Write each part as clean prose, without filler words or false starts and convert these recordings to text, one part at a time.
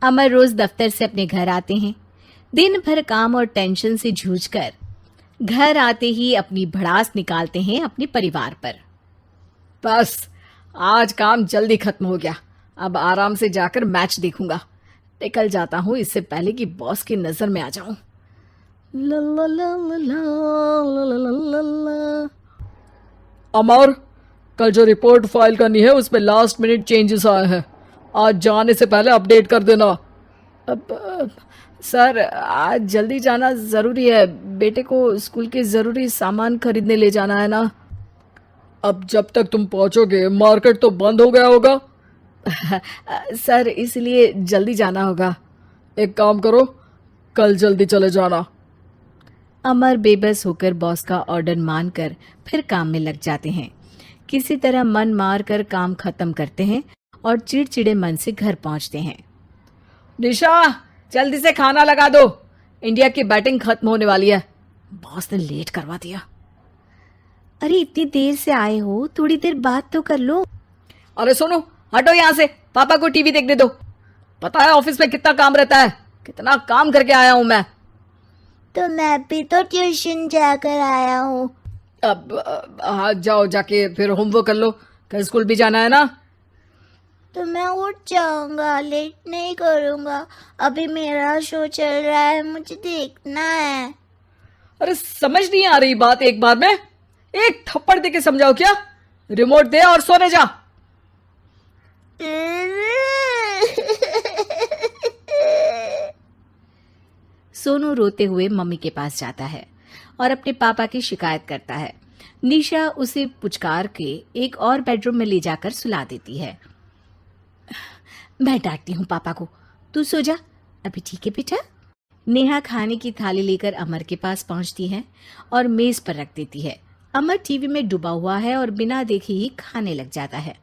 अमर रोज दफ्तर से अपने घर आते हैं। दिन भर काम और टेंशन से जूझकर घर आते ही अपनी भड़ास निकालते हैं अपने परिवार पर। बस आज काम जल्दी खत्म हो गया, अब आराम से जाकर मैच देखूंगा। निकल जाता हूँ इससे पहले कि बॉस की नजर में आ जाऊं। ला ला ला ला ला ला ला ला। अमर, कल जो रिपोर्ट फाइल करनी है उसमें लास्ट मिनट चेंजेस आए हैं, आज जाने से पहले अपडेट कर देना। सर आज जल्दी जाना ज़रूरी है, बेटे को स्कूल के ज़रूरी सामान खरीदने ले जाना है ना। अब जब तक तुम पहुंचोगे मार्केट तो बंद हो गया होगा। सर इसलिए जल्दी जाना होगा। एक काम करो, कल जल्दी चले जाना। अमर बेबस होकर बॉस का ऑर्डर मानकर फिर काम में लग जाते हैं। किसी तरह मन मार कर काम खत्म करते हैं और चिड़चिड़े मन से घर पहुंचते हैं। निशा जल्दी से खाना लगा दो, इंडिया की बैटिंग खत्म होने वाली है। बॉस ने लेट करवा दिया। अरे इतनी देर से आए हो, थोड़ी देर बात तो कर लो। अरे सुनो, हटो यहाँ से, पापा को टीवी देखने दो। पता है ऑफिस में कितना काम रहता है, कितना काम करके आया हूँ मैं। तो मैं भी तो ट्यूशन जाकर आया हूँ। अब हाँ जाओ, जाके फिर होमवर्क कर लो, कल स्कूल भी जाना है ना। तो मैं उठ जाऊंगा, लेट नहीं करूंगा। अभी मेरा शो चल रहा है, मुझे देखना है। अरे समझ नहीं आ रही बात, एक बार में एक थप्पड़ दे के समझाओ क्या। रिमोट दे और सोने जा। सोनू रोते हुए मम्मी के पास जाता है और अपने पापा की शिकायत करता है। निशा उसे पुचकार के एक और बेडरूम में ले जाकर सुला देती है। मैं डांटती हूँ पापा को, तू सो जा अभी, ठीक है बेटा। नेहा खाने की थाली लेकर अमर के पास पहुंचती है और मेज पर रख देती है। अमर टीवी में डूबा हुआ है और बिना देखे ही खाने लग जाता है।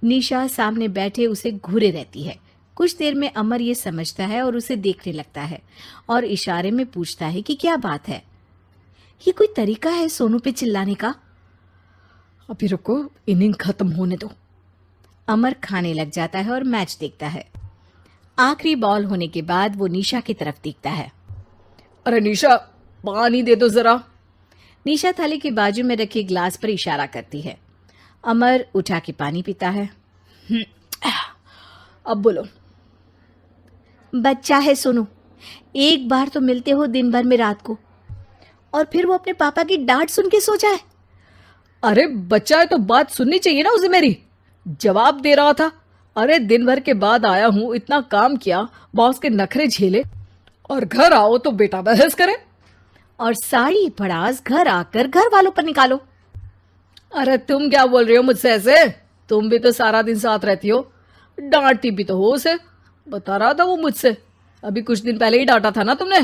निशा सामने बैठे उसे घूरे रहती है। कुछ देर में अमर ये समझता है और उसे देखने लगता है और इशारे में पूछता है कि क्या बात है। ये कोई तरीका है सोनू पे चिल्लाने का? अभी रुको, इनिंग खत्म होने दो। अमर खाने लग जाता है और मैच देखता है। आखिरी बॉल होने के बाद वो निशा की तरफ देखता है। अरे निशा पानी दे दो जरा। निशा थाली के बाजू में रखे ग्लास पर इशारा करती है। अमर उठा के पानी पीता है। अब बोलो। बच्चा है सोनू, एक बार तो मिलते हो दिन भर में रात को, और फिर वो अपने पापा की डांट सुन के सो जाए। अरे बच्चा है तो बात सुननी चाहिए ना उसे मेरी। जवाब दे रहा था। अरे दिन भर के बाद आया हूं, इतना काम किया, बॉस के नखरे झेले, और घर आओ तो बेटा बहस करे। और सारी भड़ास घर आकर घर वालों पर निकालो। अरे तुम क्या बोल रही हो मुझसे ऐसे? तुम भी तो सारा दिन साथ रहती हो, डांटती भी तो हो उसे। बता रहा था वो मुझसे, अभी कुछ दिन पहले ही डांटा था ना तुमने।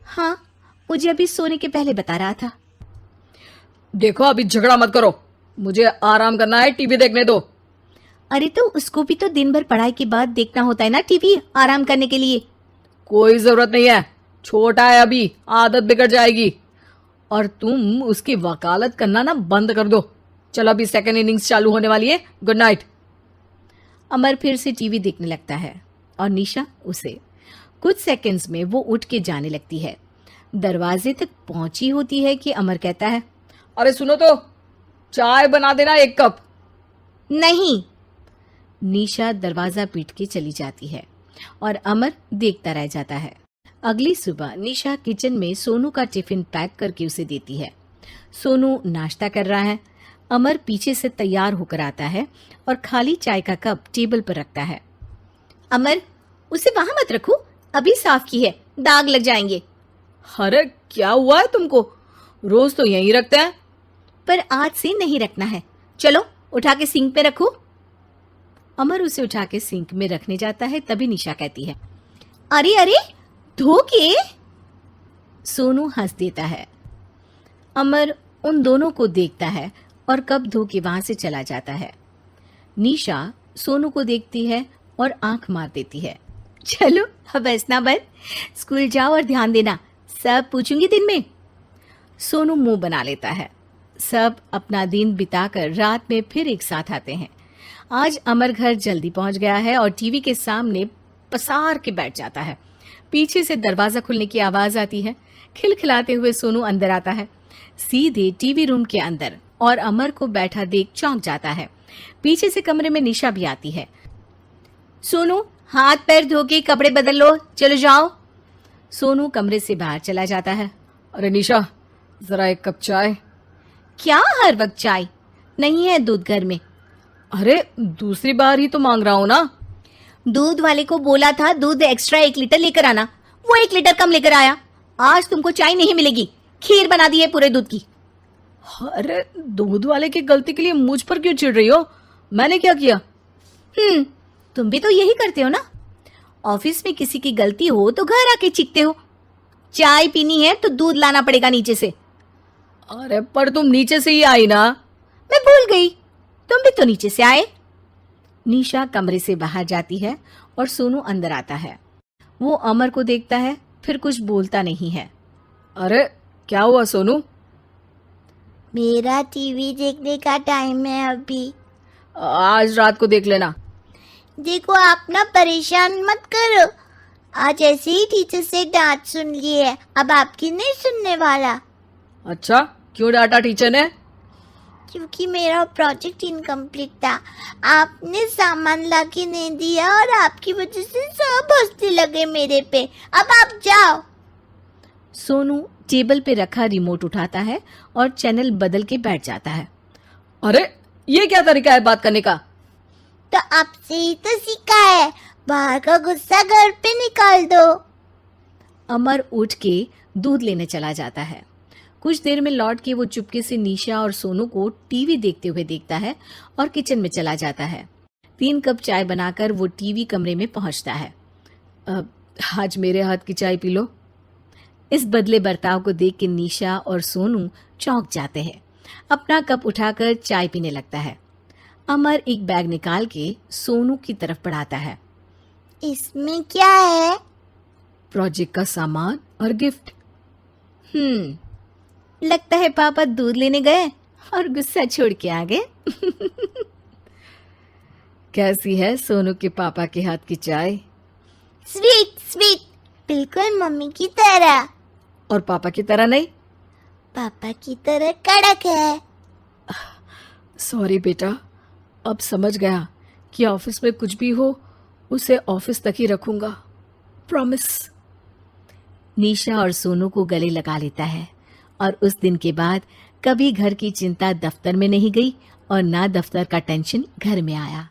हाँ, मुझे अभी सोने के पहले बता रहा था। देखो अभी झगड़ा मत करो, मुझे आराम करना है, टीवी देखने दो। अरे तो उसको भी तो दिन भर पढ़ाई के बाद देखना होता है ना टीवी, आराम करने के लिए। कोई जरूरत नहीं है, छोटा है अभी, आदत बिगड़ जाएगी। और तुम उसकी वकालत करना ना बंद कर दो। चलो अभी सेकंड इनिंग्स चालू होने वाली है, गुड नाइट। अमर फिर से टीवी देखने लगता है और निशा उसे। कुछ सेकंड्स में वो उठ के जाने लगती है। दरवाजे तक पहुंची होती है कि अमर कहता है, अरे सुनो तो, चाय बना देना 1 कप। नहीं। निशा दरवाजा पीट के चली जाती है और अमर देखता रह जाता है। अगली सुबह निशा किचन में सोनू का टिफिन पैक करके उसे देती है। सोनू नाश्ता कर रहा है। अमर पीछे से तैयार होकर आता है और खाली चाय का कप टेबल पर रखता है। अमर, उसे वहां मत रखो, अभी साफ की है, दाग लग जाएंगे। अरे क्या हुआ है तुमको, रोज तो यहीं रखते हैं। पर आज से नहीं रखना है, चलो उठा के सिंक पे रखो। अमर उसे उठा के सिंक में रखने जाता है, तभी निशा कहती है, अरे अरे धो के। सोनू हंस देता है। अमर उन दोनों को देखता है और कप धो के वहां से चला जाता है। निशा सोनू को देखती है और आंख मार देती है। चलो अब हंसना बंद, स्कूल जाओ और ध्यान देना, सब पूछूंगी दिन में। सोनू मुंह बना लेता है। सब अपना दिन बिताकर रात में फिर एक साथ आते हैं। आज अमर घर जल्दी पहुंच गया है और टीवी के सामने पसार के बैठ जाता है। पीछे से दरवाजा खुलने की आवाज आती है। खिलखिलाते हुए सोनू अंदर आता है, सीधे टीवी रूम के अंदर, और अमर को बैठा देख चौंक जाता है। पीछे से कमरे में निशा भी आती है। सोनू, हाथ पैर धो के कपड़े बदल लो, चलो जाओ। सोनू कमरे से बाहर चला जाता है। अरे निशा, जरा एक कप चाय। क्या हर वक्त चाय? नहीं है दूध घर में। अरे दूसरी बार ही तो मांग रहा हूं ना। दूध वाले को बोला था दूध एक्स्ट्रा 1 लीटर लेकर आना, वो 1 लीटर कम लेकर आया। आज तुमको चाय नहीं मिलेगी, खीर बना दी है पूरे दूध की। अरे दूध वाले की गलती के लिए मुझ पर क्यों चिढ़ रही हो? मैंने क्या किया? तुम भी तो यही करते हो ना। ऑफिस में किसी की गलती हो तो घर आके चीखते हो। चाय पीनी है तो दूध लाना पड़ेगा नीचे से। अरे पर तुम नीचे से ही आई ना। मैं भूल गई, तुम भी तो नीचे से आए। निशा कमरे से बाहर जाती है और सोनू अंदर आता है। वो अमर को देखता है, फिर कुछ बोलता नहीं है। अरे क्या हुआ सोनू? मेरा टीवी देखने का टाइम है अभी। आज रात को देख लेना। देखो, आप ना परेशान मत करो। आज ऐसे ही टीचर से डांट सुन ली है, अब आपकी नहीं सुनने वाला। अच्छा, क्यों डांटा टीचर ने? क्योंकि मेरा प्रोजेक्ट इनकम्प्लीट था। आपने सामान लाके नहीं दिया और आपकी वजह से सब हंसने लगे मेरे पे। अब आप जाओ। सोनू टेबल पे रखा रिमोट उठाता है और चैनल बदल के बैठ जाता है। अरे ये क्या तरीका है बात करने का? तो आपसे ही तो सीखा है, बाहर का गुस्सा घर पे निकाल दो। अमर उठ के दूध लेने चला जाता है। कुछ देर में लौट के वो चुपके से निशा और सोनू को टीवी देखते हुए देखता है और किचन में चला जाता है। 3 कप चाय बनाकर वो टीवी कमरे में पहुंचता है। आज मेरे हाथ की चाय पी लो। इस बदले बर्ताव को देख के निशा और सोनू चौंक जाते हैं। अपना कप उठाकर चाय पीने लगता है। अमर एक बैग निकाल के सोनू की तरफ बढ़ाता है। इसमें क्या है? प्रोजेक्ट का सामान और गिफ्ट। लगता है पापा दूध लेने गए और गुस्सा छोड़ के आ गए। कैसी है सोनू के पापा के हाथ की चाय? स्वीट स्वीट, बिल्कुल मम्मी की तरह। और पापा की तरह नहीं? पापा की तरह कड़क है। सॉरी बेटा, अब समझ गया कि ऑफिस में कुछ भी हो उसे ऑफिस तक ही रखूंगा, प्रॉमिस। निशा और सोनू को गले लगा लेता है और उस दिन के बाद कभी घर की चिंता दफ्तर में नहीं गई और ना दफ्तर का टेंशन घर में आया।